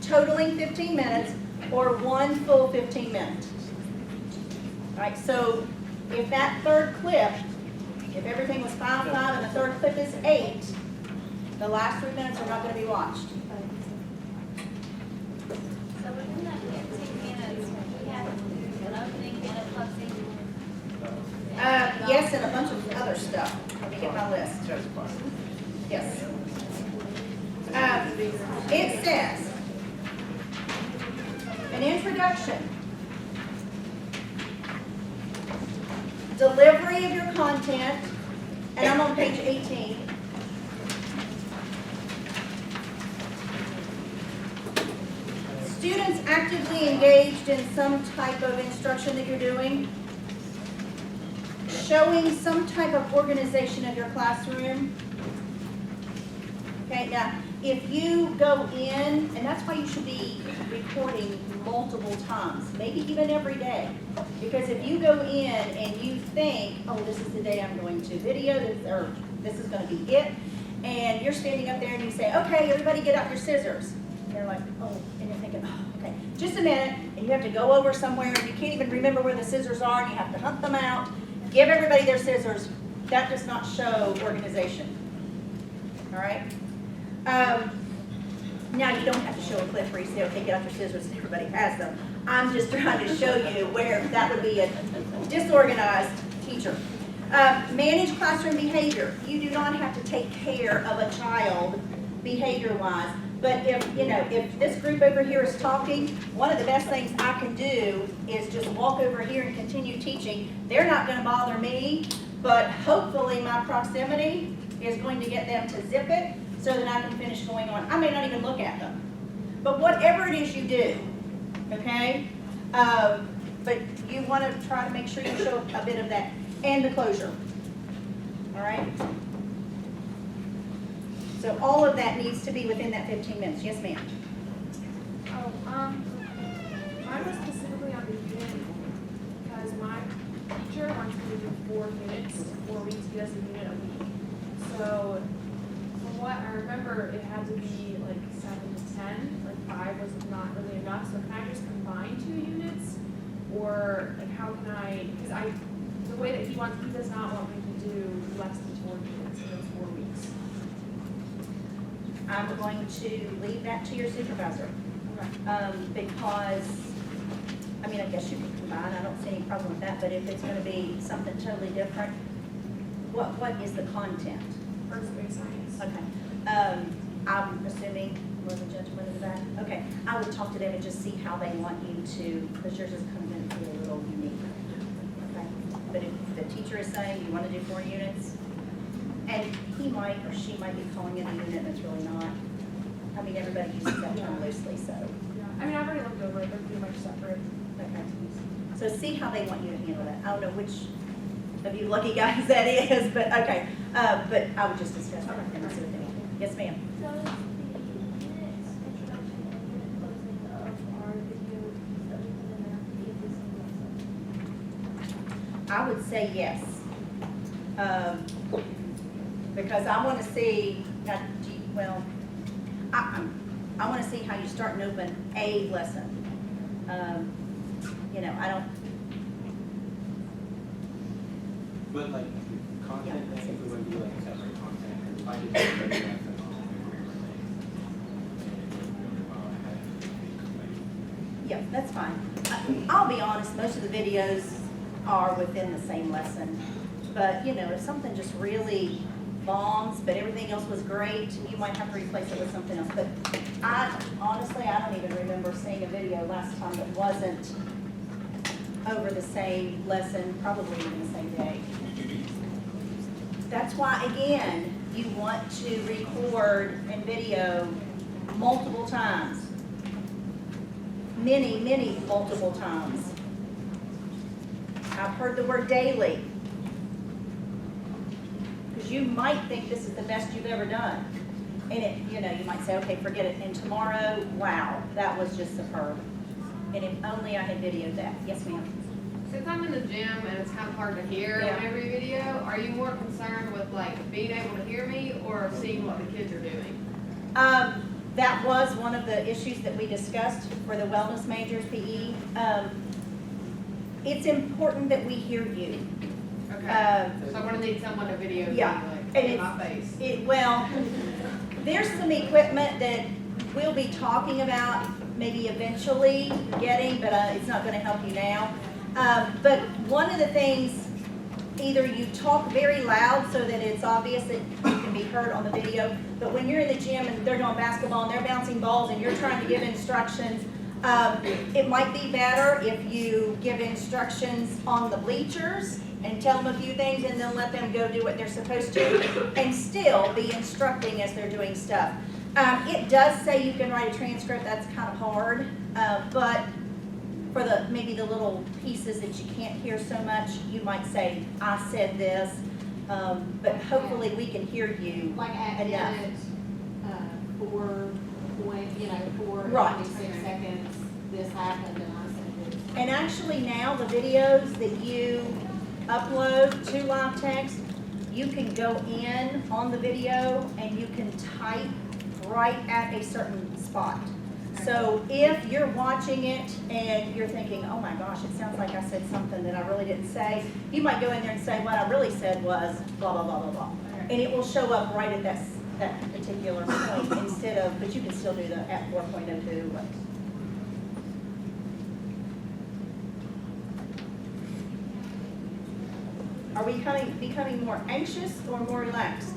Speaker 3: totaling 15 minutes or 1 full 15 minutes. All right, so if that third clip, if everything was 5 5 and the third clip is 8, the last 3 minutes are not going to be watched.
Speaker 12: So within that 15 minutes, we have an opening and a closing.
Speaker 3: Yes, and a bunch of other stuff. Let me get my list. Yes. It says, an introduction, delivery of your content, and I'm on page 18. Students actively engaged in some type of instruction that you're doing, showing some type of organization of your classroom. Okay, now, if you go in, and that's why you should be recording multiple times, maybe even every day. Because if you go in and you think, oh, this is the day I'm going to video this, or this is gonna be it, and you're standing up there and you say, okay, everybody get out your scissors. And they're like, oh, and you're thinking, oh, okay, just a minute, and you have to go over somewhere, and you can't even remember where the scissors are, and you have to hunt them out. Give everybody their scissors. That does not show organization. All right? Now, you don't have to show a clip where you say, okay, get out your scissors, and everybody has them. I'm just trying to show you where that would be a disorganized teacher. Manage classroom behavior. You do not have to take care of a child behavior-wise. But if this group over here is talking, one of the best things I can do is just walk over here and continue teaching. They're not going to bother me, but hopefully my proximity is going to get them to zip it so that I can finish going on. I may not even look at them. But whatever it is you do, okay? But you want to try to make sure you show a bit of that. And the closure. All right? So all of that needs to be within that 15 minutes. Yes, ma'am?
Speaker 4: Oh, mine was specifically on the unit because my teacher wants me to do 4 units, 4 weeks, he does a unit a week. So from what I remember, it had to be like 7 to 10, like 5 was not really enough. So can I just combine 2 units? Or like how can I, because the way that he does not want me to do less than 4 units in those 4 weeks.
Speaker 3: I'm going to leave that to your supervisor. Because, I mean, I guess you can combine, I don't see any problem with that, but if it's gonna be something totally different, what is the content?
Speaker 4: First grade science.
Speaker 3: Okay. I'm assuming, was the gentleman in the back? Okay, I would talk to them and just see how they want you to, because yours is kind of going to be a little unique. Okay, but if the teacher is saying you want to do 4 units, and he might or she might be calling it a unit, and it's really not. I mean, everybody uses that term loosely, so.
Speaker 4: Yeah, I mean, I've already looked over it, they're pretty much separate.
Speaker 3: Okay. So see how they want you to handle that. I don't know which of you lucky guys that is, but okay. But I would just discuss that with them and see what they want. Yes, ma'am.
Speaker 12: So is the units introduction and unit closing of our videos that we put in there every single lesson?
Speaker 3: I would say yes. Because I want to see, I want to see how you start and open a lesson. I don't,
Speaker 14: But like content
Speaker 3: Yeah.
Speaker 14: things, we wouldn't do like a separate content. If I did separate lesson on
Speaker 3: yeah, that's fine. I'll be honest, most of the videos are within the same lesson. But, if something just really bombs, but everything else was great, you might have to replace it with something else. But honestly, I don't even remember seeing a video last time that wasn't over the same lesson, probably even the same day. That's why, again, you want to record and video multiple times. many multiple times. I've heard the word daily. Because you might think this is the best you've ever done. And it, you know, you might say, okay, forget it. And tomorrow, wow, that was just superb. And if only I had videoed that. Yes, ma'am.
Speaker 9: Since I'm in the gym and it's kind of hard to hear
Speaker 3: Yeah.
Speaker 9: in every video, are you more concerned with like being able to hear me or seeing what the kids are doing?
Speaker 3: That was one of the issues that we discussed for the wellness majors PE. It's important that we hear you.
Speaker 9: Okay. So I'm gonna need someone to video me,
Speaker 3: Yeah.
Speaker 9: like,
Speaker 3: And
Speaker 9: in my face.
Speaker 3: Well, there's some equipment that we'll be talking about maybe eventually getting, but it's not gonna help you now. But one of the things, either you talk very loud so that it's obvious that you can be heard on the video, but when you're in the gym and they're doing basketball and they're bouncing balls and you're trying to give instructions, it might be better if you give instructions on the bleachers and tell them a few things and then let them go do what they're supposed to and still be instructing as they're doing stuff. It does say you can write a transcript. That's kind of hard, but for maybe the little pieces that you can't hear so much, you might say, I said this, but hopefully we can hear you
Speaker 9: Like at
Speaker 3: enough.
Speaker 9: minute, 4,
Speaker 3: Right.
Speaker 9: 26 seconds, this happened and I said this.
Speaker 3: And actually now, the videos that you upload to live text, you can go in on the video and you can type right at a certain spot. So if you're watching it and you're thinking, oh my gosh, it sounds like I said something that I really didn't say, you might go in there and say, what I really said was blah, blah, blah, blah, blah. And it will show up right at that particular point instead of, but you can still do the at 4.02. But are we becoming more anxious or more relaxed?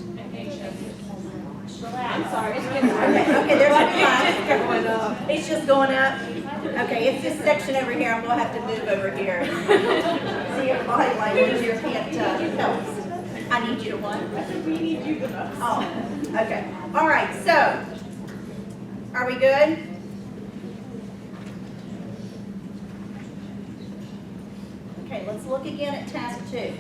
Speaker 9: I'm sorry.
Speaker 3: Okay, there's a relax. It's just going up. Okay, it's this section over here. I'm gonna have to move over here. See your body language, you can't help. I need you to what? We need you to. Oh, okay. All right, so, are we good? Okay, let's look again at task 2.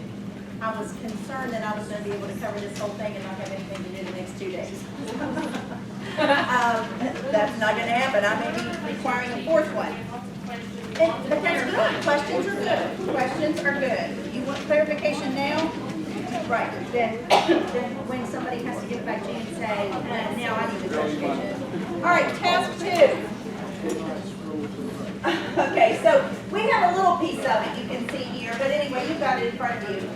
Speaker 3: I was concerned that I was going to be able to cover this whole thing and not have anything to do the next 2 days. That's not going to happen. I may be requiring a 4th one. But that's good. Questions are good. Questions are good. You want clarification now? Right. Then when somebody has to get back to you and say, now I need the clarification. All right, task 2. Okay, so we have a little piece of it you can see here, but anyway, you've got it in front of you.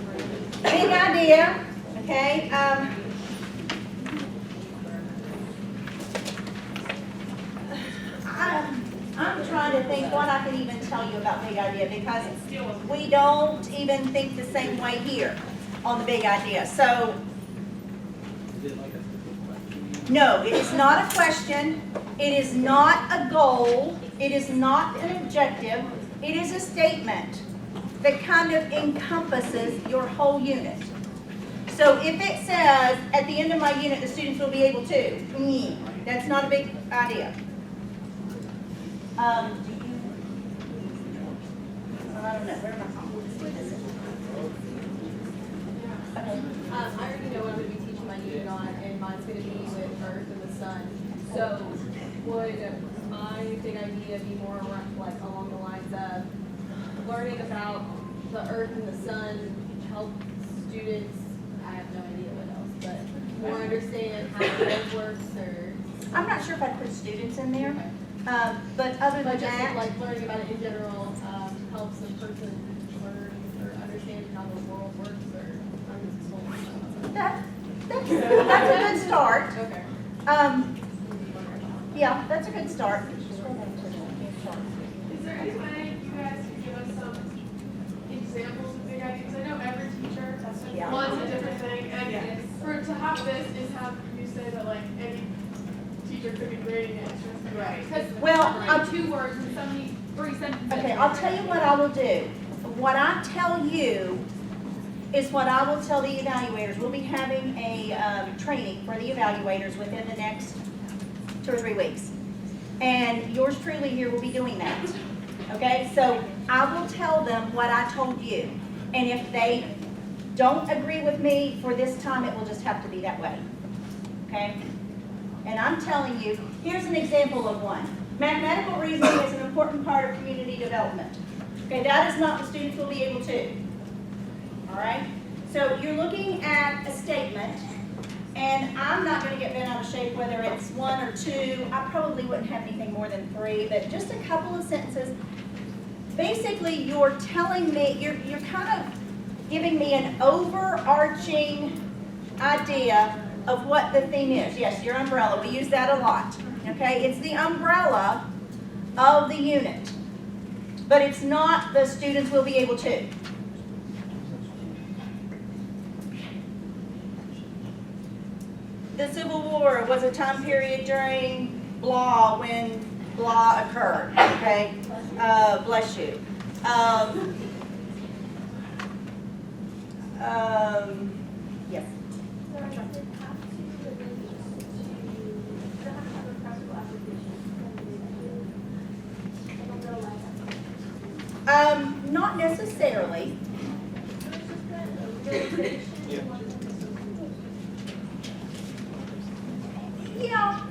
Speaker 3: Big idea, okay? I'm trying to think what I can even tell you about big idea because we don't even think the same way here on the big idea. So, no, it is not a question. It is not a goal. It is not an objective. It is a statement that kind of encompasses your whole unit. So if it says, at the end of my unit, the students will be able to, that's not a big idea. I don't know, where am I? Okay.
Speaker 9: I already know what I'm gonna be teaching my unit on, and mine's gonna be with Earth and the Sun. So would my big idea be more like along the lines of learning about the Earth and the Sun help students, I have no idea what else, but more understand how the world works or?
Speaker 3: I'm not sure if I'd put students in there, but other than
Speaker 9: But just
Speaker 3: that,
Speaker 9: like learning about it in general, helps a person learn or understand how the world works or
Speaker 3: that's a good start.
Speaker 9: Okay.
Speaker 3: Yeah, that's a good start.
Speaker 7: Is there any way you guys can give us some examples of big ideas? I know every teacher
Speaker 3: Yeah.
Speaker 7: wants a different thing, and to have this is have you say that like any teacher could be grading it. It's just
Speaker 9: Right.
Speaker 7: Because
Speaker 3: Well,
Speaker 7: 2 words and so many 3 sentences.
Speaker 3: Okay, I'll tell you what I will do. What I tell you is what I will tell the evaluators. We'll be having a training for the evaluators within the next 2 or 3 weeks. And yours truly here will be doing that. Okay, so I will tell them what I told you. And if they don't agree with me for this time, it will just have to be that way. Okay? And I'm telling you, here's an example of one. Mathematical reasoning is an important part of community development. Okay, that is not what students will be able to. All right? So you're looking at a statement, and I'm not going to get bent out of shape whether it's 1 or 2. I probably wouldn't have anything more than 3, but just a couple of sentences. Basically, you're telling me, you're kind of giving me an overarching idea of what the theme is. Yes, your umbrella, we use that a lot. Okay, it's the umbrella of the unit, but it's not the students will be able to. The Civil War was a time period during blah when blah occurred. Okay, bless you. Yes.
Speaker 7: So does it have to relate to, does it have to have a practical application? Like a real life application?
Speaker 3: Not necessarily.
Speaker 7: So it's just that realization.
Speaker 3: Yeah,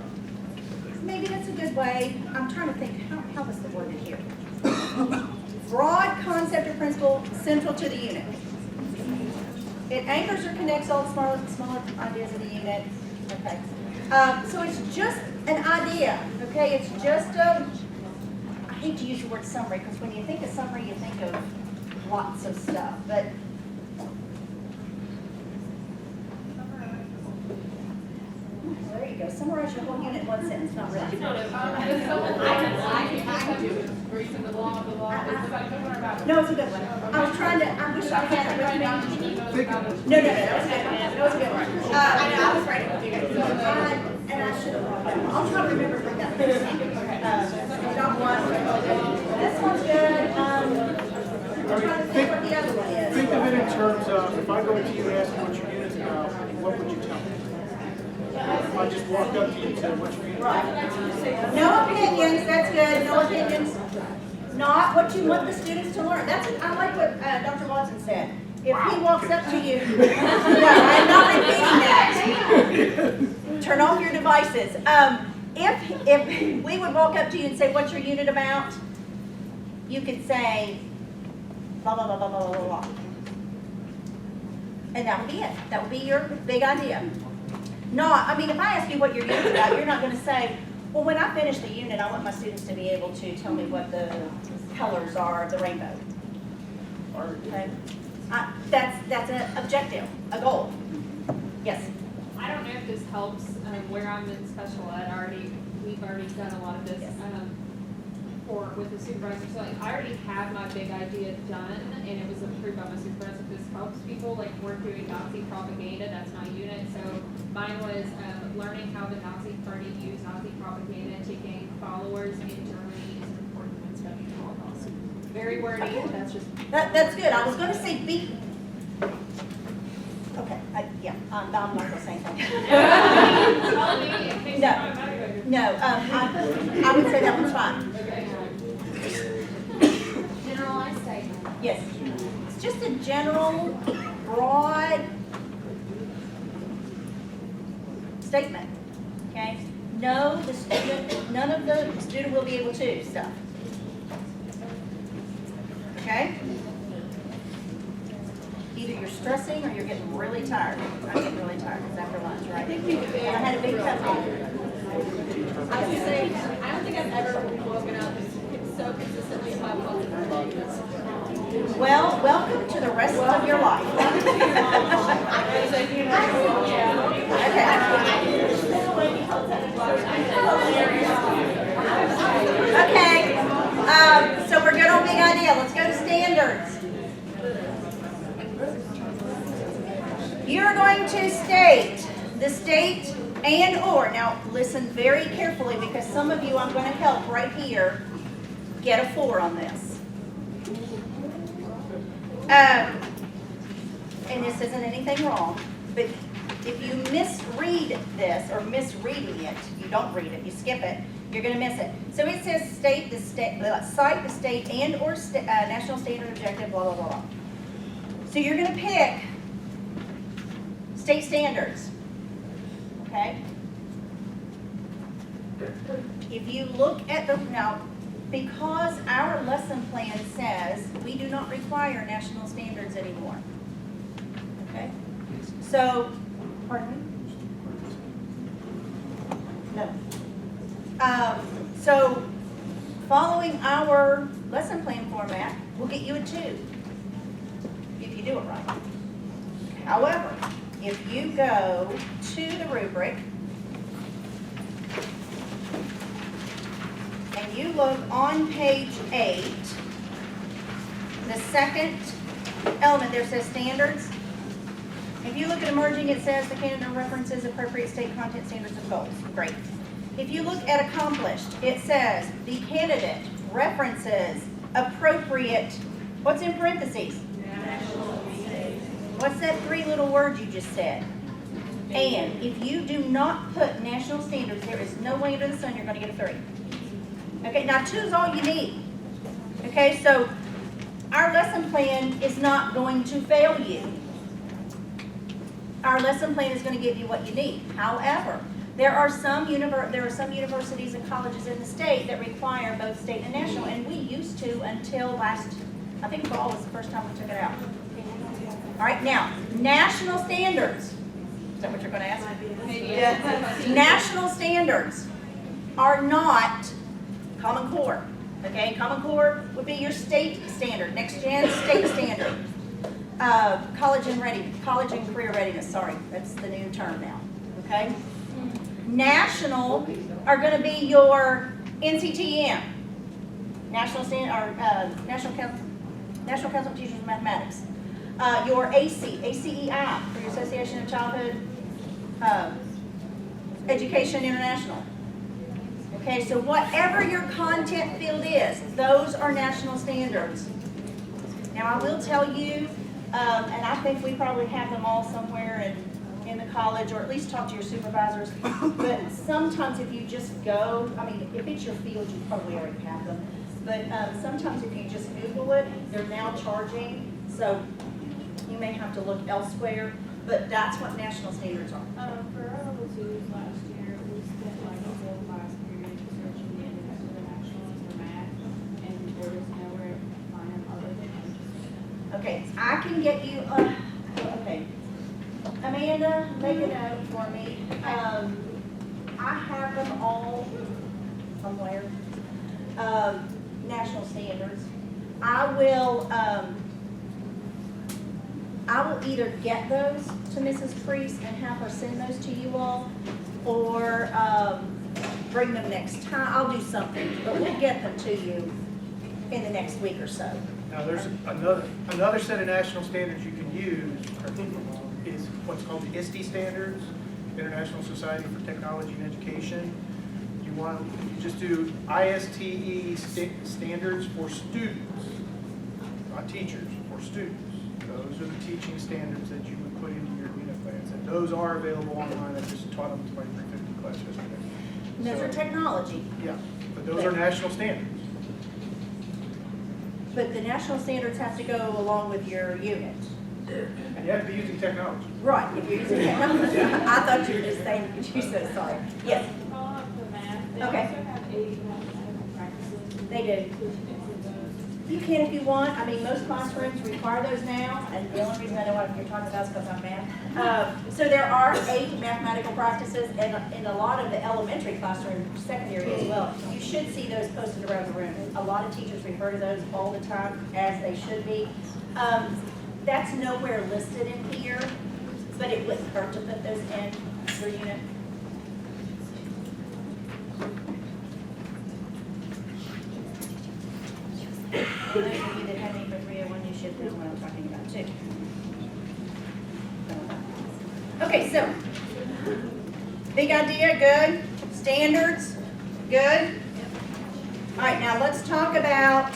Speaker 3: maybe that's a good way. I'm trying to think, how was the worded here? Broad concept or principle central to the unit. It anchors or connects all the smaller ideas of the unit. Okay. So it's just an idea, okay? It's just a, I hate to use the word summary, because when you think of summary, you think of lots of stuff, but there you go. Summarize your whole unit in one sentence, not really. No, it's a good one. I was trying to, I wish I had it with me. No, that was a good one. That was a good one. I know, I was writing with you guys. And I should have brought that one. I'll try to remember to bring that next time. Got one. This one's good. I'm trying to think what the other one is.
Speaker 6: Think of it in terms of, if I go to you and ask you what your unit's about, what would you tell me? If I just walked up to you and said, what's your unit?
Speaker 3: No opinions, that's good, no opinions. Not what you want the students to learn. That's, I like what Dr. Watson said. If he walks up to you, no, I'm not repeating that. Turn off your devices. If we would walk up to you and say, what's your unit about? You could say, blah, blah, blah, blah, blah, blah, blah. And that would be it. That would be your big idea. Not, I mean, if I ask you what your unit's about, you're not going to say, well, when I finish the unit, I want my students to be able to tell me what the colors are of the rainbow. Okay? That's an objective, a goal. Yes?
Speaker 9: I don't know if this helps, where I'm in special ed, we've already done a lot of this,
Speaker 3: Yes.
Speaker 9: with the supervisor, so like, I already have my big idea done, and it was approved by my supervisor. This helps people, like, we're doing Nazi propaganda, that's my unit, so mine was, learning how the Nazi party used Nazi propaganda to gain followers in Germany is important when studying the Holocaust. Very wordy, that's just.
Speaker 3: That's good. I was going to say be. Okay, yeah, I'm not going to say anything. No, I would say that one's fine.
Speaker 5: Generalized statement.
Speaker 3: Yes. It's just a general, broad statement, okay? No, the student, none of the student will be able to stuff. Okay? Either you're stressing or you're getting really tired. I'm getting really tired because after lunch, right? And I had a big cupcake.
Speaker 9: I was gonna say, I don't think I've ever woken up so consistently about positive.
Speaker 3: Well, welcome to the rest of your life. Okay, so we're good on big idea. Let's go to standards. You're going to state the state and or. Now, listen very carefully because some of you I'm going to help right here get a 4 on this. And this isn't anything wrong, but if you misread this or misreading it, you don't read it, you skip it, You're gonna miss it. So it says cite the state and or national standard objective, blah, blah, blah, blah. So you're gonna pick state standards, okay? If you look at now, because our lesson plan says we do not require national standards anymore, okay? So, pardon me? No. So, following our lesson plan format will get you a 2, if you do it right. However, if you go to the rubric, and you look on page 8, the second element there says standards. If you look at emerging, it says the candidate references appropriate state content standards and goals. Great. If you look at accomplished, it says the candidate references appropriate, what's in parentheses? What's that 3 little words you just said? And if you do not put national standards, there is no way under the sun you're going to get a 3. Okay, now 2 is all you need. Okay, so our lesson plan is not going to fail you. Our lesson plan is going to give you what you need. However, there are some universities and colleges in the state that require both state and national, and we used to until last, I think fall was the first time we took it out. All right, now, national standards. Is that what you're going to ask? Yeah. National standards are not Common Core. Okay, Common Core would be your state standard, next gen state standard. College and career readiness, sorry, that's the new term now, okay? National are going to be your NCTM, National Council of Teachers of Mathematics. Your ACEI, for your Association of Childhood Education International. Okay, so whatever your content field is, those are national standards. Now, I will tell you, and I think we probably have them all somewhere in the college, or at least talk to your supervisors, but sometimes if you just go, I mean, if it's your field, you probably already have them, but sometimes if you just Google it, they're now charging, so you may have to look elsewhere, but that's what national standards are.
Speaker 4: For our level 2s last year, we spent like a whole class period researching the internet for the nationals for math, and there was nowhere to find them other than interesting.
Speaker 3: Okay, I can get you, okay. Amanda, make a note for me. I have them all somewhere. National standards. I will either get those to Mrs. Priest and have her send those to you all, or bring them next time. I'll do something, but we'll get them to you in the next week or so.
Speaker 6: Now, there's another set of national standards you can use, is what's called the ISTE standards, International Society for Technology and Education. You just do ISTE standards for students, not teachers, for students. Those are the teaching standards that you would put into your unit plans, and those are available online. I just taught them to my 350 class yesterday.
Speaker 3: And those are technology.
Speaker 6: Yeah, but those are national standards.
Speaker 3: But the national standards have to go along with your unit.
Speaker 6: And you have to be using technology.
Speaker 3: Right, if you're using technology. I thought you were just saying, you said sorry. Yes,
Speaker 4: Follow up for math, they
Speaker 3: Okay.
Speaker 4: also have 8 mathematical practices.
Speaker 3: they do. You can if you want. I mean, most classrooms require those now, and the only reason I know what you're talking about is because I'm math. So there are 8 mathematical practices, and in a lot of the elementary classroom, secondary as well. You should see those posted around the room. A lot of teachers refer to those all the time, as they should be. That's nowhere listed in here, but it wouldn't hurt to put those in your unit. And those of you that have any for 301, you should know what I'm talking about too. Okay, so, big idea, good. Standards, good. All right, now let's talk about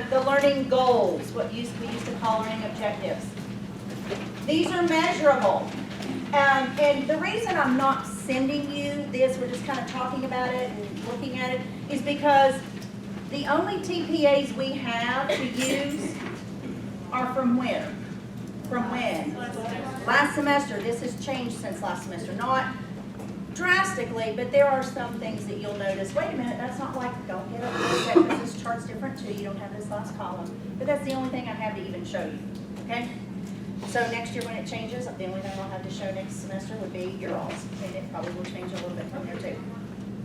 Speaker 3: the learning goals, what we used to call learning objectives. These are measurable. And the reason I'm not sending you this, we're just kind of talking about it and looking at it, is because the only TPAs we have to use are from where? From when? Last semester. This has changed since last semester. Not drastically, but there are some things that you'll notice. Wait a minute, that's not like, don't get upset because this chart's different too. You don't have this last column. But that's the only thing I have to even show you, okay? So next year when it changes, the only thing I'll have to show next semester would be your alls. And it probably will change a little bit from there too.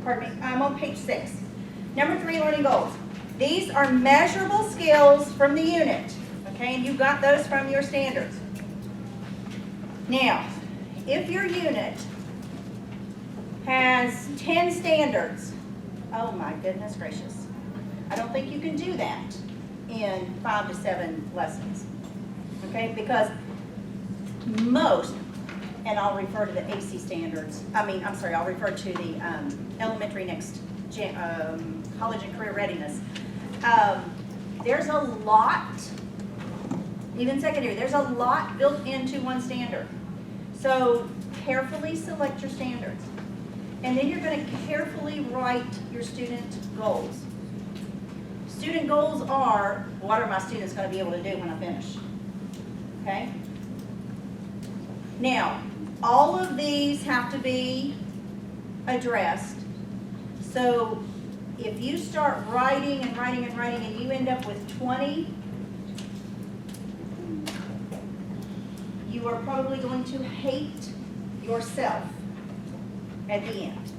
Speaker 3: Pardon me, I'm on page 6. Number 3, learning goals. These are measurable skills from the unit, okay? And you got those from your standards. Now, if your unit has 10 standards, oh my goodness gracious. I don't think you can do that in 5 to 7 lessons, okay? Because most, and I'll refer to the AC standards, I'll refer to the elementary next, college and career readiness. There's a lot, even secondary, there's a lot built into one standard. So carefully select your standards. And then you're going to carefully write your student goals. Student goals are, what are my students going to be able to do when I finish? Okay? Now, all of these have to be addressed. So if you start writing and writing and writing and you end up with 20, you are probably going to hate yourself at the end,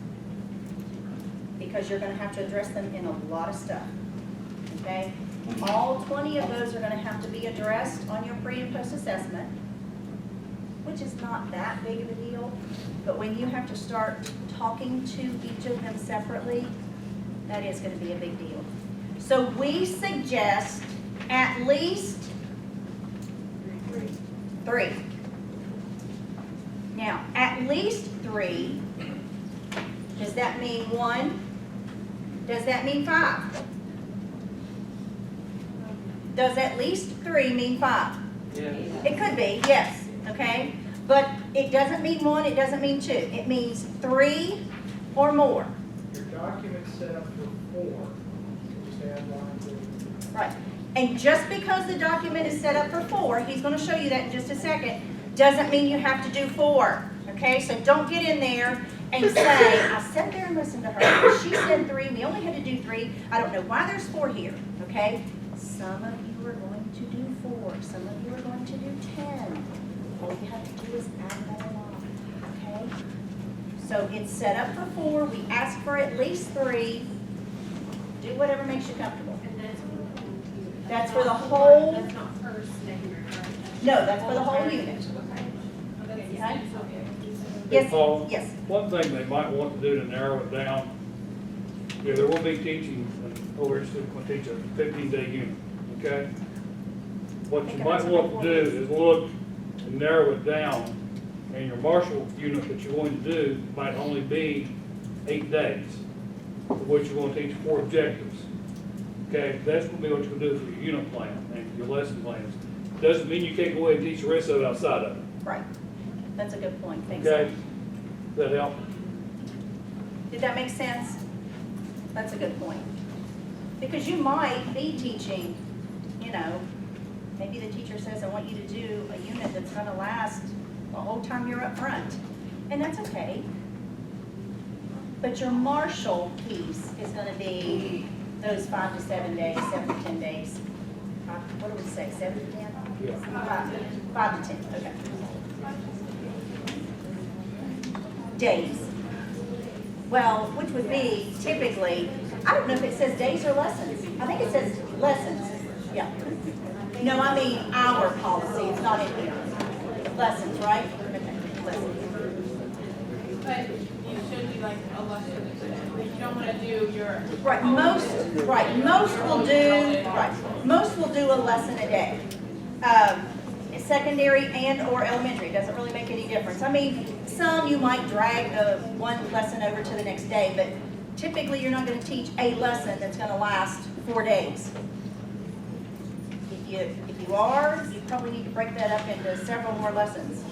Speaker 3: because you're going to have to address them in a lot of stuff, okay? All 20 of those are going to have to be addressed on your pre and post assessment, which is not that big of a deal, but when you have to start talking to each of them separately, that is going to be a big deal. So we suggest at least 3. Now, at least 3, does that mean 1? Does that mean 5? Does at least 3 mean 5?
Speaker 1: Yeah.
Speaker 3: It could be, yes, okay? But it doesn't mean 1, it doesn't mean 2. It means 3 or more.
Speaker 6: Your document's set up for 4, so just add lines in.
Speaker 3: Right. And just because the document is set up for 4, he's going to show you that in just a second, doesn't mean you have to do 4, okay? So don't get in there and say, I sat there and listened to her, she said 3, we only had to do 3, I don't know why there's 4 here, okay? Some of you are going to do 4, some of you are going to do 10. All you have to do is add that along, okay? So it's set up for 4, we ask for at least 3, do whatever makes you comfortable. That's for the whole.
Speaker 9: That's not per secondary, right?
Speaker 3: No, that's for the whole unit.
Speaker 9: Okay.
Speaker 3: Yes,
Speaker 1: Paul,
Speaker 3: yes.
Speaker 1: one thing they might want to do to narrow it down, there will be teaching, over here, going to teach a 15-day unit, okay? What you might want to do is look and narrow it down, and your Marshall unit that you're going to do might only be 8 days, of which you're going to teach 4 objectives. Okay, that's going to be what you're going to do for your unit plan and your lesson plans. Doesn't mean you can't go ahead and teach the rest of it outside of it.
Speaker 3: Right. That's a good point. Thanks.
Speaker 1: Okay? Does that help?
Speaker 3: Did that make sense? That's a good point. Because you might be teaching, maybe the teacher says, I want you to do a unit that's going to last the whole time you're up front. And that's okay. But your Marshall piece is going to be those 5 to 7 days, 7 to 10 days. What do we say, 7 to 10?
Speaker 1: Yeah.
Speaker 3: 5 to 10, okay. Days. Well, which would be typically, I don't know if it says days or lessons. I think it says lessons, yeah. No, I mean our policy, it's not in here. Lessons, right? Okay, lessons.
Speaker 4: But you should be like a lesson. You don't want to do your.
Speaker 3: Right, most will do a lesson a day. Secondary and or elementary, doesn't really make any difference. I mean, some you might drag one lesson over to the next day, but typically you're not going to teach a lesson that's going to last 4 days. If you are, you probably need to break that up into several more lessons.